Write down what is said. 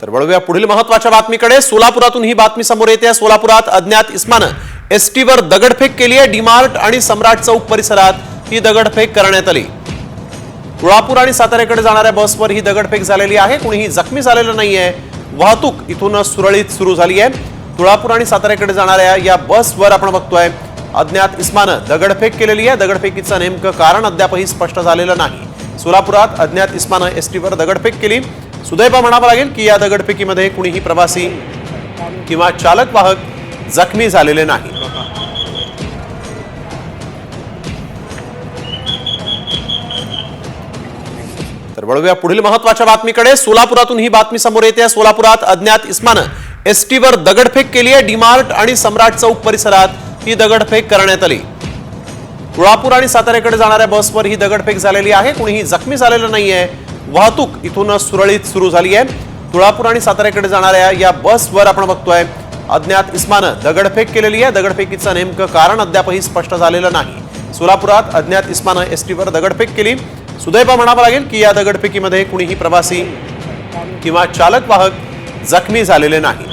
तर वळूया पुढील महत्त्वाच्या बातमीकडे। सोलापुरातून ही बातमी समोर येते। सोलापुरात अज्ञात इस्मानं एसटीवर दगडफेक केली आहे। डीमार्ट आणि सम्राट चौक परिसरात ही दगडफेक करण्यात आली। तुळापूर आणि साताऱ्याकडे जाणाऱ्या बसवर ही दगडफेक झालेली आहे। कोणीही जखमी झालेलं नाहीये। वाहतूक इथून सुरळीत सुरू झाली आहे। तुळापूर आणि साताऱ्याकडे जाणाऱ्या या बसवर आपण बघतोय अज्ञात इस्मानं दगडफेक केलेली आहे। दगडफेकीचं नेमकं कारण अद्यापही स्पष्ट झालेलं नाही। सोलापुरात अज्ञात इस्मानं एसटीवर दगडफेक केली। सुदैव म्हणावं लागेल की या दगडफेकीमध्ये कुणीही प्रवासी किंवा चालक वाहक जखमी झालेले नाही। तर वळूया पुढील महत्त्वाच्या बातमीकडे। सोलापुरातून ही बातमी समोर येते। सोलापुरात अज्ञात इस्मानं एसटीवर दगडफेक केली आहे। डीमार्ट आणि सम्राट चौक परिसरात ही दगडफेक करण्यात आली। तुळापूर आणि साताऱ्याकडे जाणाऱ्या बसवर ही दगडफेक झालेली आहे। कोणीही जखमी झालेलं नाहीये। वाहतूक इथून सुरळीत सुरू झाली आहे। तुळापूर आणि साताऱ्याकडे जाणाऱ्या या बसवर आपण बघतोय अज्ञात इस्मानं दगडफेक केलेली आहे। दगडफेकीचं नेमकं कारण अद्यापही स्पष्ट झालेलं नाही। सोलापुरात अज्ञात इस्मानं एसटीवर दगडफेक केली। सुदैव म्हणावं लागेल की या दगडफेकीमध्ये कुणीही प्रवासी किंवा चालक वाहक जखमी झालेले नाही।